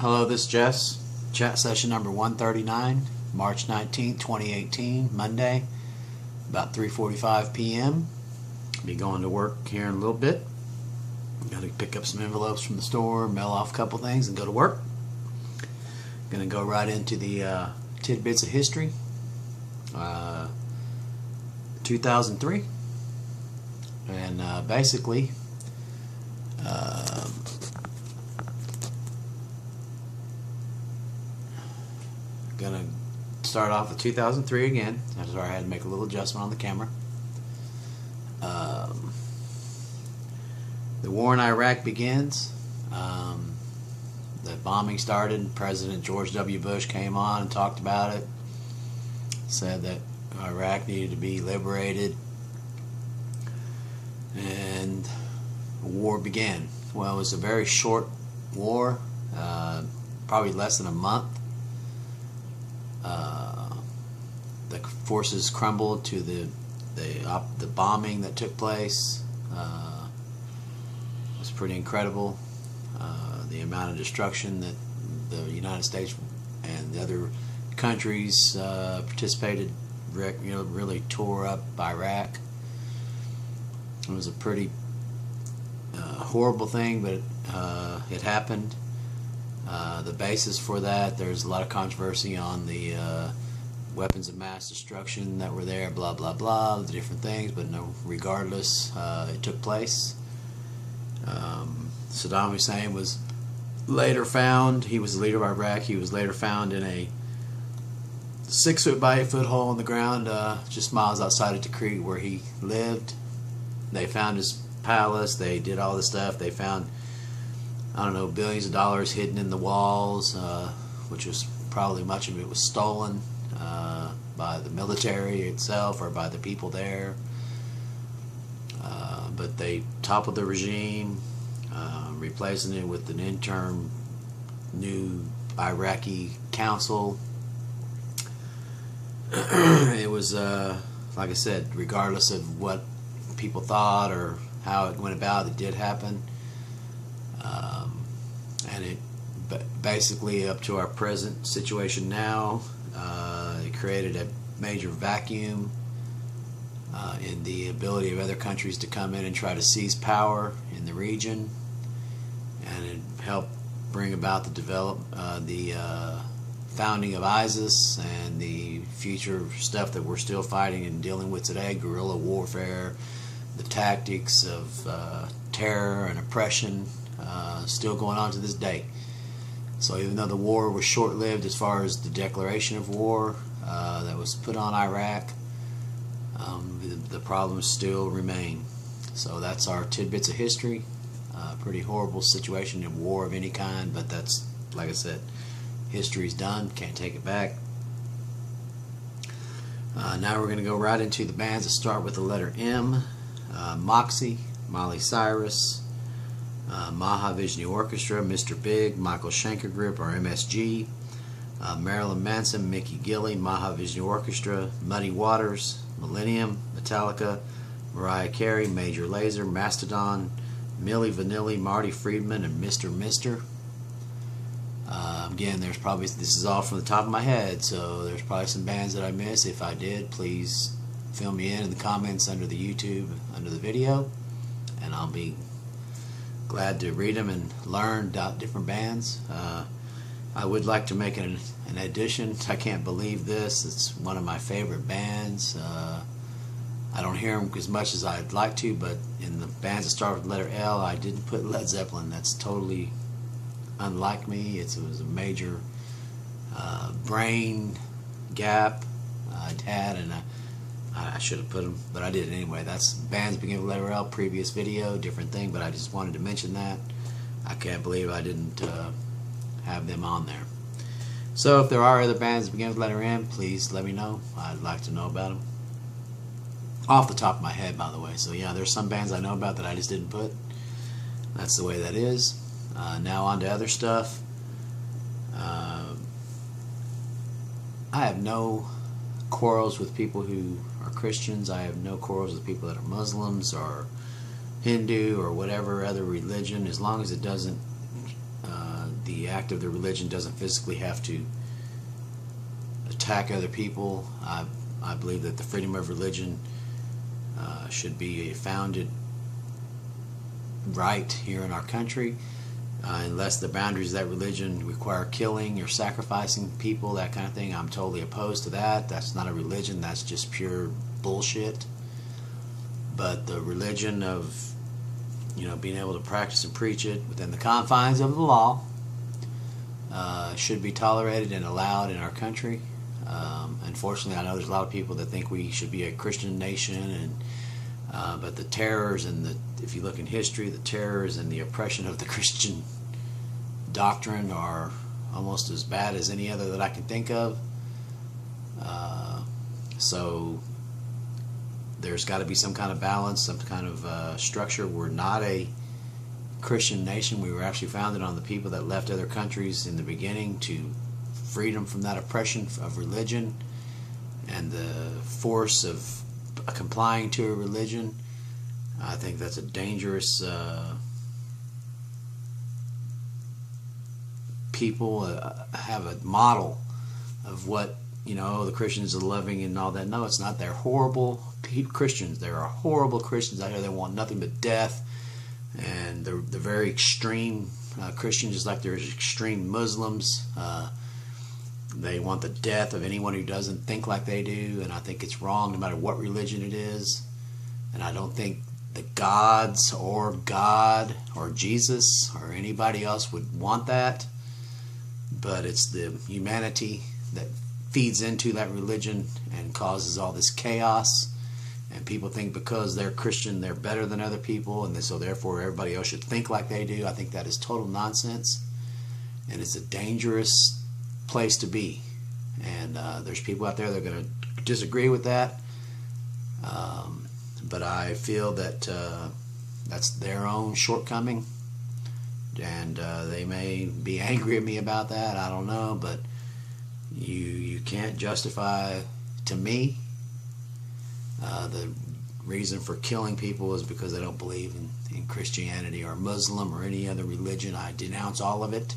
Hello, this is Jess. Chat session number 139, March 19th, 2018, Monday, about 3:45 p.m. I'll be going to work here in a little bit. Got to pick up some envelopes from the store, mail off a couple things, and go to work. Going to go right into the tidbits of history. 2003, and basically gonna start off with 2003 again. I'm sorry, I had to make a little adjustment on the camera. The war in Iraq begins. The bombing started. President George W. Bush came on and talked about it. Said that Iraq needed to be liberated, and the war began. Well, it was a very short war, probably less than a month. The forces crumbled to the bombing that took place. It was pretty incredible. The amount of destruction that the United States and the other countries participated, really tore up Iraq. It was a pretty horrible thing, but it happened. The basis for that, there's a lot of controversy on the weapons of mass destruction that were there, blah blah blah, the different things, but no, regardless, it took place. Saddam Hussein was later found, he was the leader of Iraq, he was later found in a 6 foot by 8 foot hole in the ground just miles outside of Tikrit where he lived. They found his palace, they did all this stuff, they found, I don't know, billions of dollars hidden in the walls, which was probably much of it was stolen by the military itself or by the people there. But they toppled the regime, replacing it with an interim new Iraqi council. It was, like I said, regardless of what people thought or how it went about, it did happen. And it basically, up to our present situation now, it created a major vacuum in the ability of other countries to come in and try to seize power in the region, and it helped bring about the founding of ISIS and the future stuff that we're still fighting and dealing with today, guerrilla warfare, the tactics of terror and oppression, still going on to this day. So even though the war was short-lived as far as the declaration of war that was put on Iraq, the problems still remain. So that's our tidbits of history. Pretty horrible situation in war of any kind, but that's, like I said, history's done, can't take it back. Now we're going to go right into the bands that start with the letter M. Moxie, Miley Cyrus, Mahavishnu Orchestra, Mr. Big, Michael Schenker Group or MSG, Marilyn Manson, Mickey Gilley, Mahavishnu Orchestra, Muddy Waters, Millennium, Metallica, Mariah Carey, Major Lazer, Mastodon, Milli Vanilli, Marty Friedman, and Mr. Mister. Again, there's probably, this is all from the top of my head, so there's probably some bands that I missed. If I did, please fill me in the comments under the YouTube, under the video, and I'll be glad to read them and learn about different bands. I would like to make an addition. I can't believe this. It's one of my favorite bands. I don't hear them as much as I'd like to, but in the bands that start with the letter L, I didn't put Led Zeppelin. That's totally unlike me. It was a major brain gap I'd had, and I should have put them, but I did anyway. That's bands beginning with letter L, previous video, different thing, but I just wanted to mention that. I can't believe I didn't have them on there. So if there are other bands that begin with letter M, please let me know. I'd like to know about them. Off the top of my head, by the way. So yeah, there's some bands I know about that I just didn't put. That's the way that is. Now on to other stuff. I have no quarrels with people who are Christians. I have no quarrels with people that are Muslims or Hindu or whatever other religion, as long as it doesn't the act of the religion doesn't physically have to attack other people. I believe that the freedom of religion should be a founded right here in our country, unless the boundaries of that religion require killing or sacrificing people, that kind of thing. I'm totally opposed to that. That's not a religion. That's just pure bullshit. But the religion of, being able to practice and preach it within the confines of the law should be tolerated and allowed in our country. Unfortunately, I know there's a lot of people that think we should be a Christian nation, but the terrors and if you look in history, the terrors and the oppression of the Christian doctrine are almost as bad as any other that I can think of. So there's got to be some kind of balance, some kind of structure. We're not a Christian nation. We were actually founded on the people that left other countries in the beginning to freedom from that oppression of religion and the force of complying to a religion. I think that's a dangerous people have a model of what, the Christians are loving and all that. No, it's not. They're horrible Christians. There are horrible Christians out here that want nothing but death, and they're very extreme Christians, just like there's extreme Muslims. They want the death of anyone who doesn't think like they do, and I think it's wrong no matter what religion it is. And I don't think the gods or God or Jesus or anybody else would want that, but it's the humanity that feeds into that religion and causes all this chaos. And people think because they're Christian they're better than other people, and so therefore everybody else should think like they do. I think that is total nonsense, and it's a dangerous place to be. And there's people out there that are going to disagree with that, but I feel that that's their own shortcoming, and they may be angry at me about that. I don't know, but you can't justify, to me, the reason for killing people is because they don't believe in Christianity or Muslim or any other religion. I denounce all of it.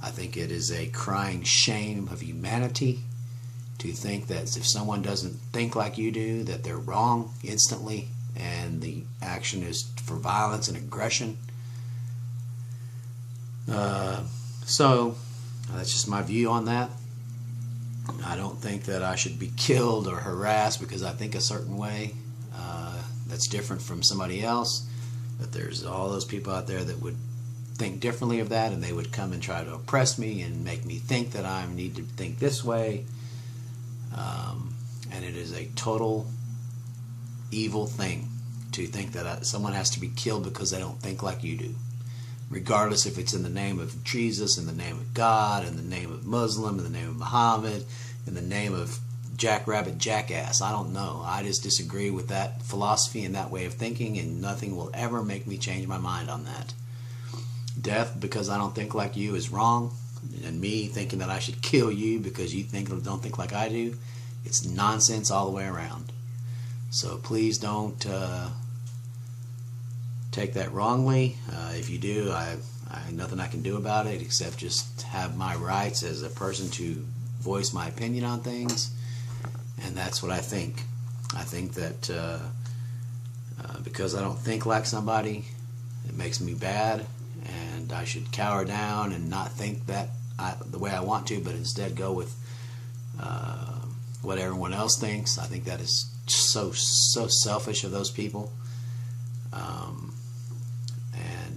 I think it is a crying shame of humanity to think that if someone doesn't think like you do, that they're wrong instantly, and the action is for violence and aggression. So that's just my view on that. I don't think that I should be killed or harassed because I think a certain way that's different from somebody else. But there's all those people out there that would think differently of that, and they would come and try to oppress me and make me think that I need to think this way. And it is a total evil thing to think that someone has to be killed because they don't think like you do, regardless if it's in the name of Jesus, in the name of God, in the name of Muslim, in the name of Muhammad, in the name of Jackrabbit Jackass. I don't know. I just disagree with that philosophy and that way of thinking, and nothing will ever make me change my mind on that. Death because I don't think like you is wrong, and me thinking that I should kill you because you don't think like I do, it's nonsense all the way around. So please don't take that wrongly. If you do, I nothing I can do about it except just have my rights as a person to voice my opinion on things, and that's what I think. I think that because I don't think like somebody, it makes me bad, and I should cower down and not think that the way I want to, but instead go with what everyone else thinks. I think that is so selfish of those people, and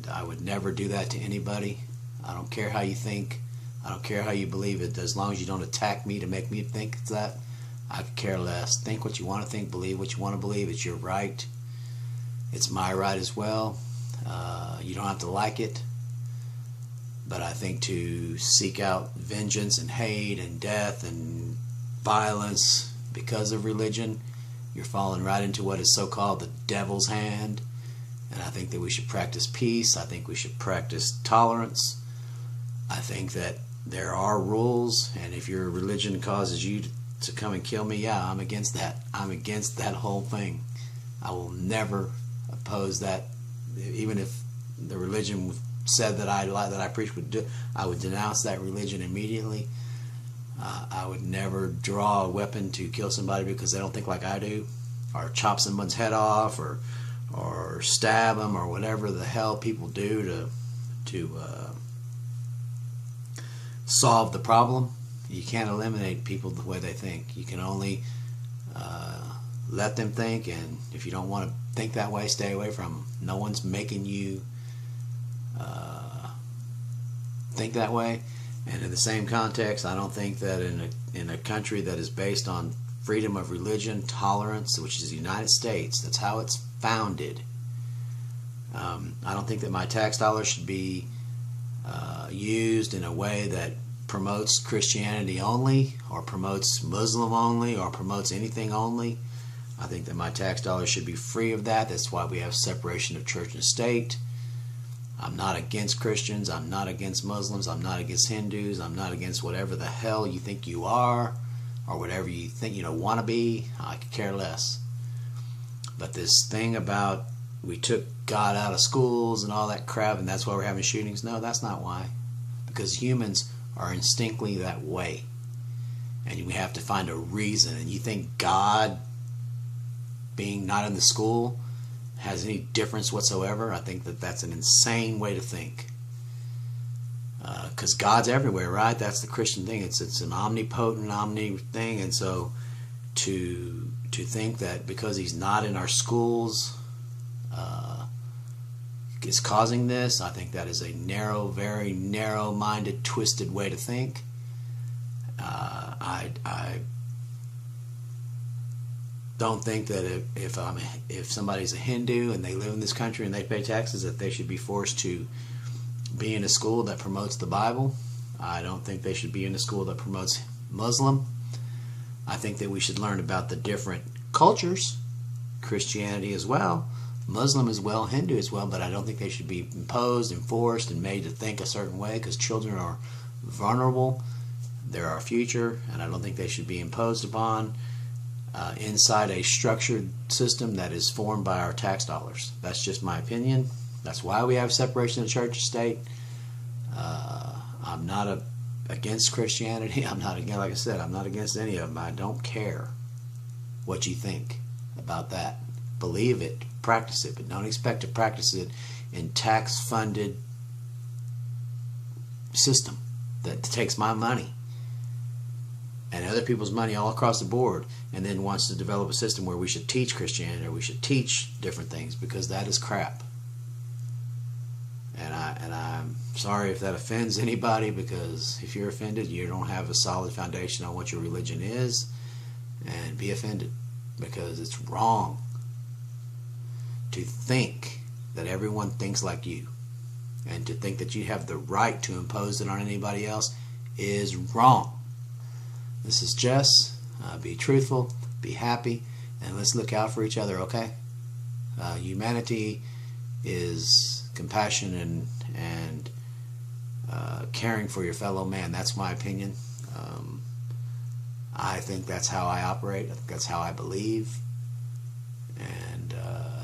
I would never do that to anybody. I don't care how you think. I don't care how you believe it. As long as you don't attack me to make me think that, I could care less. Think what you want to think. Believe what you want to believe. It's your right. It's my right as well. You don't have to like it. But I think to seek out vengeance and hate and death and violence because of religion, you're falling right into what is so-called the devil's hand. And I think that we should practice peace. I think we should practice tolerance. I think that there are rules, and if your religion causes you to come and kill me, yeah, I'm against that. I'm against that whole thing. I will never oppose that, even if the religion said that I preach would do, I would denounce that religion immediately. I would never draw a weapon to kill somebody because they don't think like I do, or chop someone's head off, or stab them, or whatever the hell people do to solve the problem. You can't eliminate people the way they think. You can only let them think, and if you don't want to think that way, stay away from them. No one's making you think that way. And in the same context, I don't think that in a country that is based on freedom of religion, tolerance, which is the United States, that's how it's founded. I don't think that my tax dollars should be used in a way that promotes Christianity only, or promotes Muslim only, or promotes anything only. I think that my tax dollars should be free of that. That's why we have separation of church and state. I'm not against Christians. I'm not against Muslims. I'm not against Hindus. I'm not against whatever the hell you think you are, or whatever you think you want to be. I could care less. But this thing about we took God out of schools and all that crap, and that's why we're having shootings. No, that's not why. Because humans are instinctively that way. And we have to find a reason. And you think God being not in the school has any difference whatsoever? I think that that's an insane way to think. Because God's everywhere, right? That's the Christian thing. It's an omnipotent, thing. And so to think that because He's not in our schools is causing this, I think that is a narrow, very narrow-minded, twisted way to think. I don't think that if somebody's a Hindu and they live in this country and they pay taxes, that they should be forced to be in a school that promotes the Bible. I don't think they should be in a school that promotes Muslim. I think that we should learn about the different cultures, Christianity as well, Muslim as well, Hindu as well, but I don't think they should be imposed, enforced, and made to think a certain way, because children are vulnerable. They're our future, and I don't think they should be imposed upon inside a structured system that is formed by our tax dollars. That's just my opinion. That's why we have separation of church and state. I'm not against Christianity. I'm not against, like I said, I'm not against any of them. I don't care what you think about that. Believe it, practice it, but don't expect to practice it in tax-funded system that takes my money and other people's money all across the board, and then wants to develop a system where we should teach Christianity or we should teach different things, because that is crap. And I'm sorry if that offends anybody, because if you're offended, you don't have a solid foundation on what your religion is, and be offended, because it's wrong to think that everyone thinks like you, and to think that you have the right to impose it on anybody else is wrong. This is Jess. Be truthful, be happy, and let's look out for each other, okay? Humanity is compassion and caring for your fellow man. That's my opinion. I think that's how I operate. I think that's how I believe. And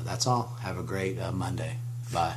that's all. Have a great Monday. Bye.